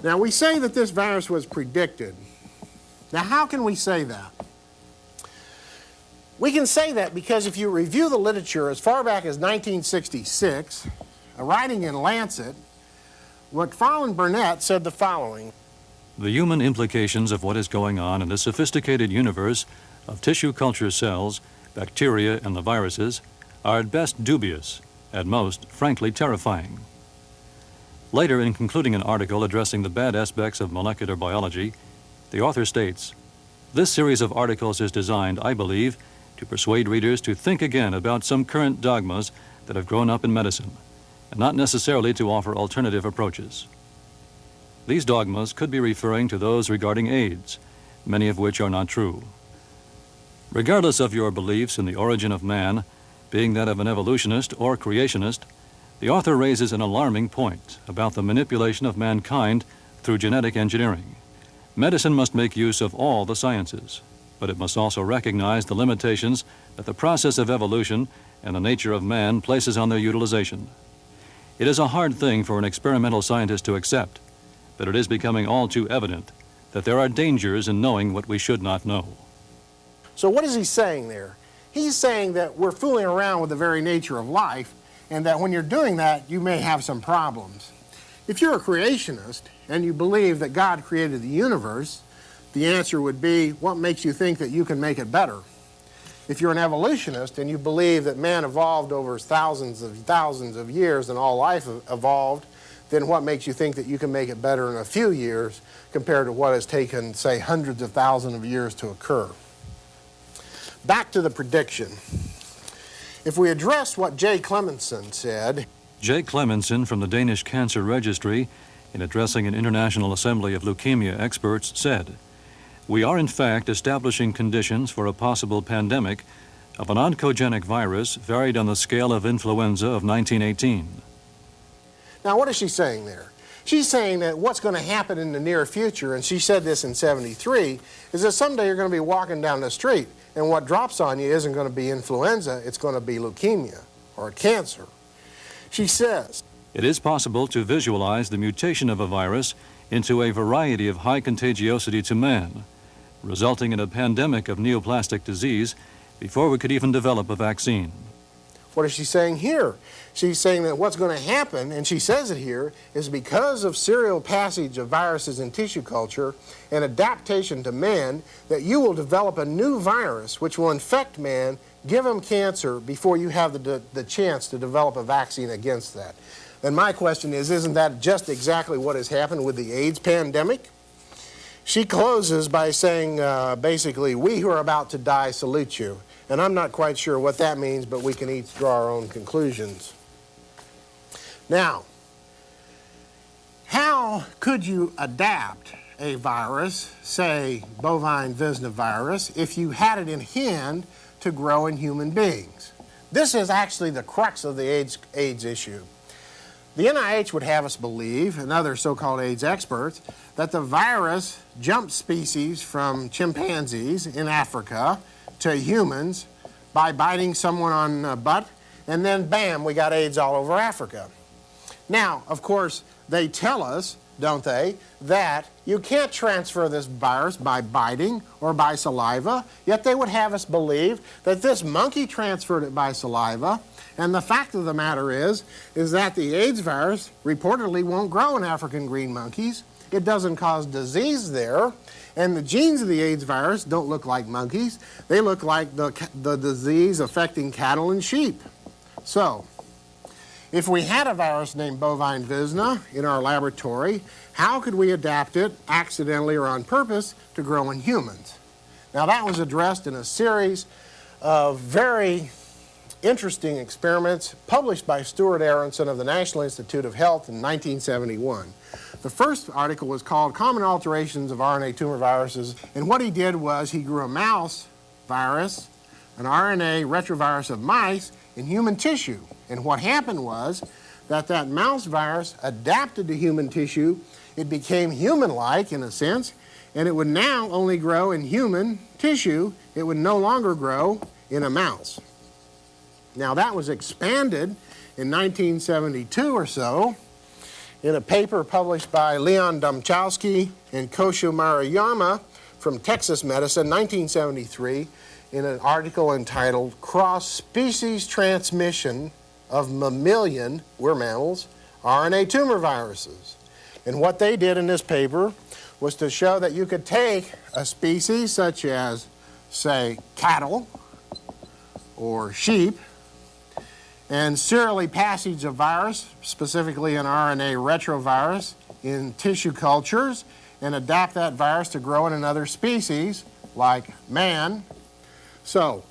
Now, we say that this virus was predicted. Now, how can we say that? We can say that because if you review the literature as far back as 1966, a writing in Lancet, McFarland Burnett said the following. The human implications of what is going on in the sophisticated universe of tissue culture cells, bacteria, and the viruses are at best dubious, at most frankly terrifying. Later, in concluding an article addressing the bad aspects of molecular biology, the author states, "This series of articles is designed, I believe, to persuade readers to think again about some current dogmas that have grown up in medicine, and not necessarily to offer alternative approaches." These dogmas could be referring to those regarding AIDS, many of which are not true. Regardless of your beliefs in the origin of man, being that of an evolutionist or creationist, the author raises an alarming point about the manipulation of mankind through genetic engineering. Medicine must make use of all the sciences, but it must also recognize the limitations that the process of evolution and the nature of man places on their utilization. It is a hard thing for an experimental scientist to accept, but it is becoming all too evident that there are dangers in knowing what we should not know. So what is he saying there? He's saying that we're fooling around with the very nature of life, and that when you're doing that, you may have some problems. If you're a creationist and you believe that God created the universe, the answer would be, what makes you think that you can make it better? If you're an evolutionist and you believe that man evolved over thousands of years and all life evolved, then what makes you think that you can make it better in a few years compared to what has taken, say, hundreds of thousands of years to occur? Back to the prediction. If we address what J. Clemenson said... J. Clemenson from the Danish Cancer Registry, in addressing an International Assembly of Leukemia experts, said, "We are in fact establishing conditions for a possible pandemic of an oncogenic virus varied on the scale of influenza of 1918. Now, what is she saying there? She's saying that what's going to happen in the near future, and she said this in '73, is that someday you're going to be walking down the street, and what drops on you isn't going to be influenza, it's going to be leukemia or cancer. She says, "It is possible to visualize the mutation of a virus into a variety of high contagiosity to man, resulting in a pandemic of neoplastic disease before we could even develop a vaccine." What is she saying here? She's saying that what's going to happen, and she says it here, is because of serial passage of viruses in tissue culture and adaptation to man, that you will develop a new virus which will infect man, give him cancer before you have the chance to develop a vaccine against that. And my question is, isn't that just exactly what has happened with the AIDS pandemic? She closes by saying, basically, "We who are about to die salute you." And I'm not quite sure what that means, but we can each draw our own conclusions. Now, how could you adapt a virus, say bovine Visna virus, if you had it in hand to grow in human beings? This is actually the crux of the AIDS issue. The NIH would have us believe, and other so-called AIDS experts, that the virus jumped species from chimpanzees in Africa to humans by biting someone on the butt, and then bam, we got AIDS all over Africa. Now, of course, they tell us, don't they, that you can't transfer this virus by biting or by saliva, yet they would have us believe that this monkey transferred it by saliva, and the fact of the matter is that the AIDS virus reportedly won't grow in African green monkeys. It doesn't cause disease there. And the genes of the AIDS virus don't look like monkeys. They look like the disease affecting cattle and sheep. So, if we had a virus named bovine Visna in our laboratory, how could we adapt it, accidentally or on purpose, to grow in humans? Now, that was addressed in a series of very interesting experiments published by Stuart Aronson of the National Institute of Health in 1971. The first article was called Common Alterations of RNA Tumor Viruses, and what he did was he grew a mouse virus, an RNA retrovirus of mice, in human tissue. And what happened was that mouse virus adapted to human tissue. It became human-like in a sense, and it would now only grow in human tissue. It would no longer grow in a mouse. Now, that was expanded in 1972 or so, in a paper published by Leon Domchowski and Kosho Maruyama from Texas Medicine, 1973, in an article entitled Cross-Species Transmission of Mammalian, we're mammals, RNA tumor viruses. And what they did in this paper was to show that you could take a species such as, say, cattle or sheep, and serially passage a virus, specifically an RNA retrovirus, in tissue cultures and adapt that virus to grow in another species, like man. So,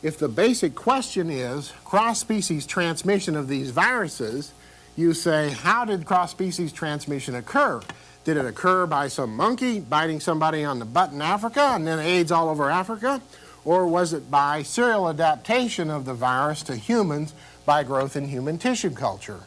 if the basic question is cross-species transmission of these viruses, you say, how did cross-species transmission occur? Did it occur by some monkey biting somebody on the butt in Africa and then AIDS all over Africa? Or was it by serial adaptation of the virus to humans by growth in human tissue culture?